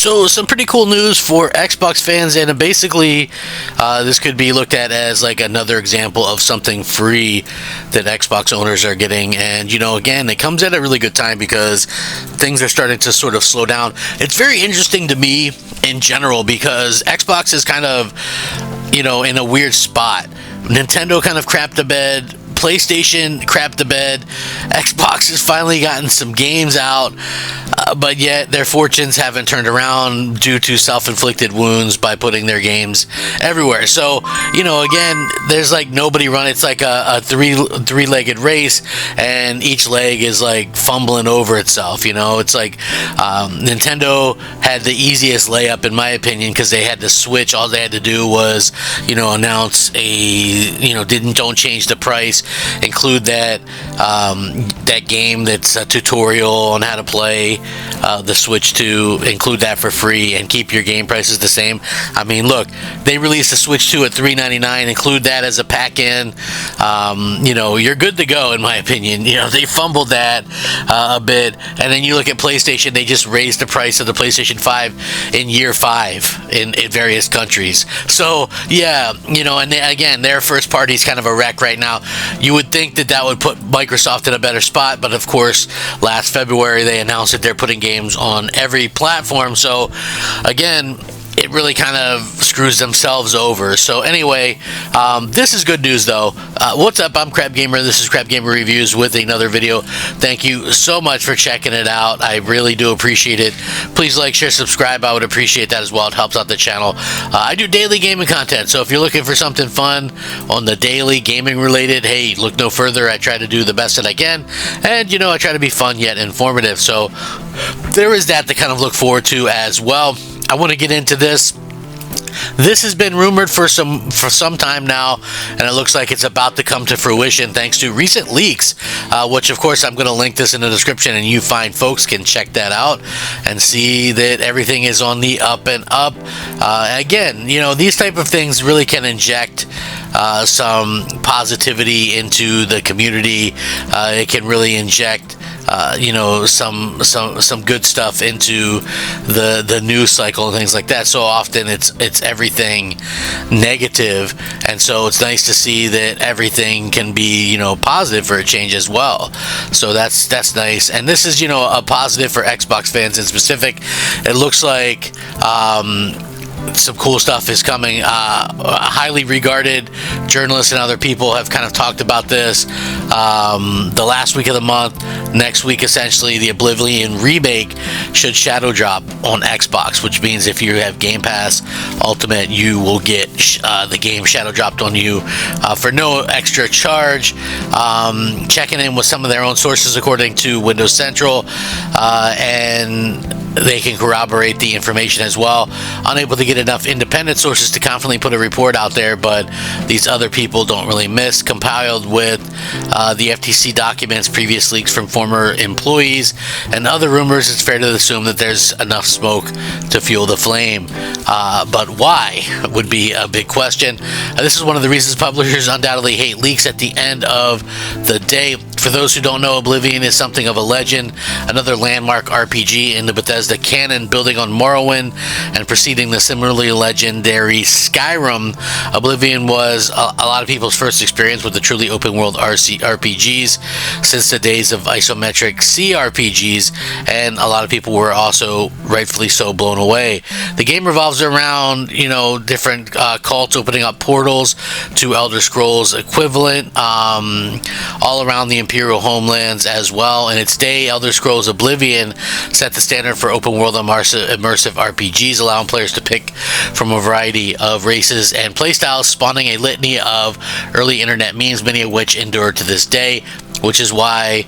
So some pretty cool news for Xbox fans, and basically this could be looked at as like another example of something free that Xbox owners are getting. And again, it comes at a really good time because things are starting to sort of slow down. It's very interesting to me in general because Xbox is kind of in a weird spot. Nintendo kind of crapped the bed, PlayStation crapped the bed, Xbox has finally gotten some games out, but yet their fortunes haven't turned around due to self-inflicted wounds by putting their games everywhere. So, again, there's like nobody run. It's like a three-legged race, and each leg is like fumbling over itself. It's like Nintendo had the easiest layup, in my opinion, because they had to switch. All they had to do was, announce don't change the price, include that game that's a tutorial on how to play the Switch 2, include that for free and keep your game prices the same. I mean, look, they released the Switch 2 at $399, include that as a pack-in. You're good to go, in my opinion. They fumbled that a bit, and then you look at PlayStation, they just raised the price of the PlayStation 5 in year 5 in various countries. So, yeah, and again, their first party is kind of a wreck right now. You would think that would put Microsoft in a better spot, but of course, last February they announced that they're putting games on every platform. So, again, it really kind of screws themselves over. So anyway, this is good news though. What's up? I'm Crab Gamer. This is Crab Gamer Reviews with another video. Thank you so much for checking it out. I really do appreciate it. Please like, share, subscribe. I would appreciate that as well. It helps out the channel. I do daily gaming content, so if you're looking for something fun on the daily gaming related, hey, look no further. I try to do the best that I can, and I try to be fun yet informative. So there is that to kind of look forward to as well. I want to get into this. This has been rumored for some time now, and it looks like it's about to come to fruition thanks to recent leaks, which of course I'm going to link this in the description, and you fine folks can check that out and see that everything is on the up and up. Again, these type of things really can inject some positivity into the community. It can really inject some good stuff into the news cycle and things like that. So often it's everything negative, and so it's nice to see that everything can be positive for a change as well. So that's nice, and this is a positive for Xbox fans in specific. It looks like some cool stuff is coming. Highly regarded journalists and other people have kind of talked about this. The last week of the month, next week essentially, the Oblivion remake should shadow drop on Xbox, which means if you have Game Pass Ultimate, you will get the game shadow dropped on you for no extra charge. Checking in with some of their own sources according to Windows Central, and they can corroborate the information as well. Unable to get enough independent sources to confidently put a report out there, but these other people don't really miss. Compiled with the FTC documents, previous leaks from former employees, and other rumors, it's fair to assume that there's enough smoke to fuel the flame. But why would be a big question. This is one of the reasons publishers undoubtedly hate leaks at the end of the day. For those who don't know, Oblivion is something of a legend, another landmark RPG in the Bethesda canon, building on Morrowind and preceding the similarly legendary Skyrim. Oblivion was a lot of people's first experience with the truly open world RPGs since the days of isometric CRPGs, and a lot of people were also rightfully so blown away. The game revolves around different cults opening up portals to Elder Scrolls equivalent all around the Imperial homelands as well. In its day, Elder Scrolls Oblivion set the standard for open world immersive RPGs, allowing players to pick from a variety of races and playstyles, spawning a litany of early internet memes, many of which endure to this day, which is why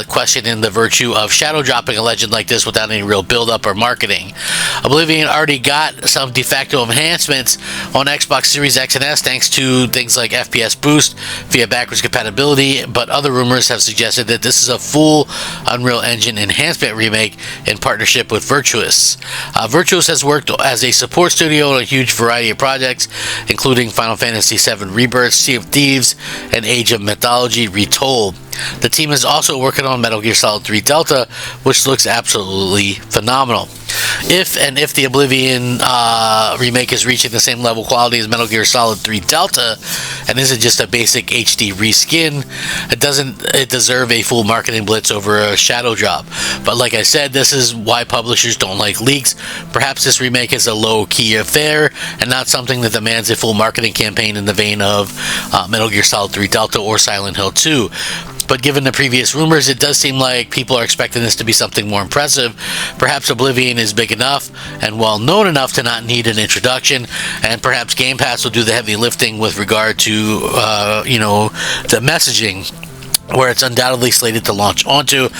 questioning the virtue of shadow dropping a legend like this without any real build-up or marketing. Oblivion already got some de facto enhancements on Xbox Series X and S thanks to things like FPS boost via backwards compatibility, but other rumors have suggested that this is a full Unreal Engine enhancement remake in partnership with Virtuos. Virtuos has worked as a support studio on a huge variety of projects, including Final Fantasy VII Rebirth, Sea of Thieves, and Age of Mythology Retold. The team is also working on Metal Gear Solid 3 Delta, which looks absolutely phenomenal. If the Oblivion remake is reaching the same level quality as Metal Gear Solid 3 Delta and isn't just a basic HD reskin, it deserve a full marketing blitz over a shadow drop. But like I said, this is why publishers don't like leaks. Perhaps this remake is a low-key affair and not something that demands a full marketing campaign in the vein of Metal Gear Solid 3 Delta or Silent Hill 2. But given the previous rumors, it does seem like people are expecting this to be something more impressive. Perhaps Oblivion is big enough and well known enough to not need an introduction, and perhaps Game Pass will do the heavy lifting with regard to, the messaging, where it's undoubtedly slated to launch onto.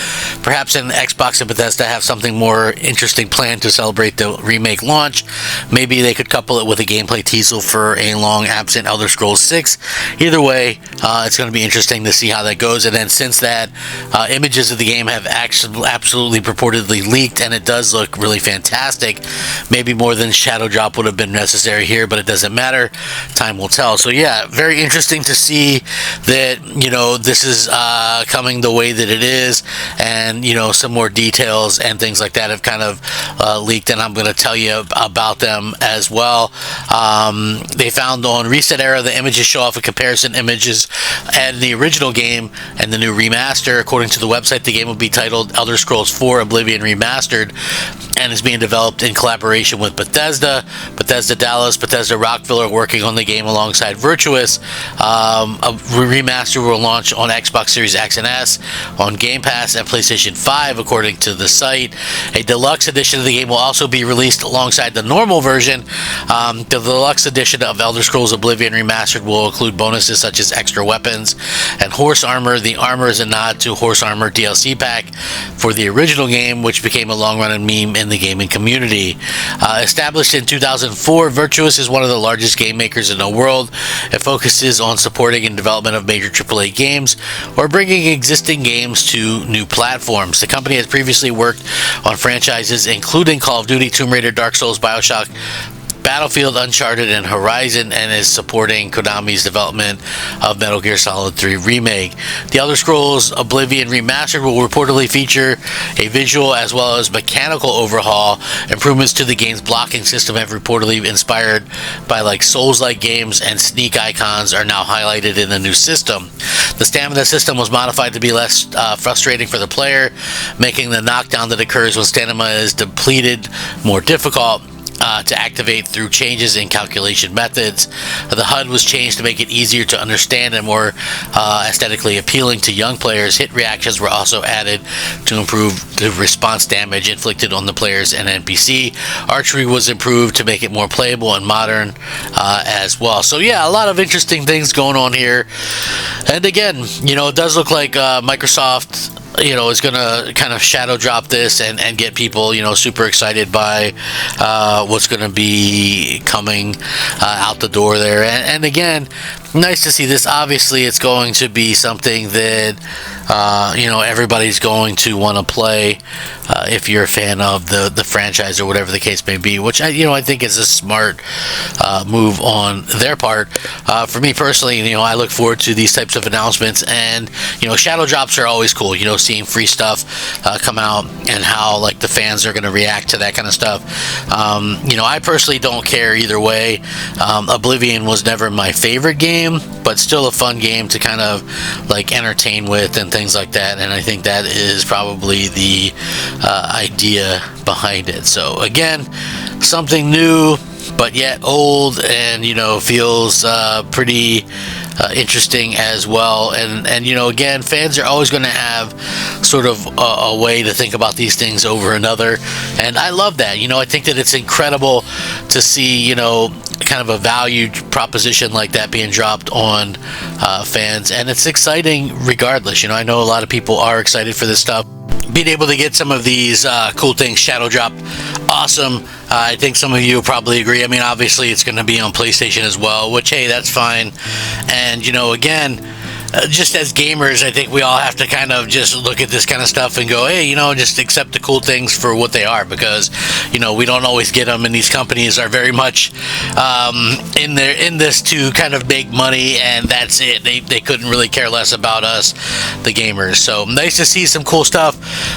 Perhaps an Xbox and Bethesda have something more interesting planned to celebrate the remake launch. Maybe they could couple it with a gameplay teaser for a long absent Elder Scrolls 6. Either way, it's going to be interesting to see how that goes. And then since that, images of the game have absolutely purportedly leaked, and it does look really fantastic. Maybe more than shadow drop would have been necessary here, but it doesn't matter. Time will tell. So yeah, very interesting to see that, this is coming the way that it is, and some more details and things like that have kind of leaked, and I'm going to tell you about them as well. They found on Reset Era the images show off a comparison images and the original game and the new remaster. According to the website, the game will be titled Elder Scrolls 4 Oblivion Remastered and is being developed in collaboration with Bethesda Dallas, Bethesda Rockville are working on the game alongside Virtuous. A remaster will launch on Xbox Series X and S, on Game Pass, and PlayStation 5, according to the site. A deluxe edition of the game will also be released alongside the normal version. The deluxe edition of Elder Scrolls Oblivion Remastered will include bonuses such as extra weapons and horse armor. The armor is a nod to Horse Armor DLC pack for the original game, which became a long-running meme in the gaming community. Established in 2004, Virtuous is one of the largest game makers in the world. It focuses on supporting and development of major AAA games or bringing existing games to new platforms. The company has previously worked on franchises including Call of Duty, Tomb Raider, Dark Souls, BioShock, Battlefield, Uncharted, and Horizon, and is supporting Konami's development of Metal Gear Solid 3 Remake. The Elder Scrolls Oblivion Remastered will reportedly feature a visual as well as mechanical overhaul. Improvements to the game's blocking system have reportedly inspired by Souls-like games, and sneak icons are now highlighted in the new system. The stamina system was modified to be less frustrating for the player, making the knockdown that occurs when stamina is depleted more difficult to activate through changes in calculation methods. The HUD was changed to make it easier to understand and more aesthetically appealing to young players. Hit reactions were also added to improve the response damage inflicted on the players and NPC. Archery was improved to make it more playable and modern as well. So yeah, a lot of interesting things going on here. And again, it does look like Microsoft is going to kind of shadow drop this and get people, super excited by what's going to be coming out the door there. And again, nice to see this. Obviously, it's going to be something that, everybody's going to want to play if you're a fan of the franchise or whatever the case may be, which I think is a smart move on their part. For me personally, I look forward to these types of announcements, and shadow drops are always cool. Seeing free stuff come out and how the fans are going to react to that kind of stuff. I personally don't care either way. Oblivion was never my favorite game, but still a fun game to kind of entertain with and things like that, and I think that is probably the idea behind it. So again, something new but yet old, and feels pretty interesting as well. And again, fans are always going to have sort of a way to think about these things over another, and I love that. I think that it's incredible to see kind of a value proposition like that being dropped on fans, and it's exciting regardless. I know a lot of people are excited for this stuff. Being able to get some of these cool things shadow dropped, awesome. I think some of you probably agree. I mean, obviously it's going to be on PlayStation as well, which, hey, that's fine. And again, just as gamers, I think we all have to kind of just look at this kind of stuff and go, hey, just accept the cool things for what they are, because we don't always get them, and these companies are very much in this to kind of make money, and that's it. They couldn't really care less about us, the gamers. So nice to see some cool stuff.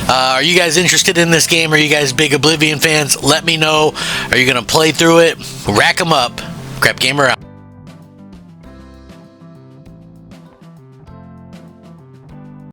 Are you guys interested in this game? Are you guys big Oblivion fans? Let me know. Are you gonna play through it? Rack them up. Crap Gamer out.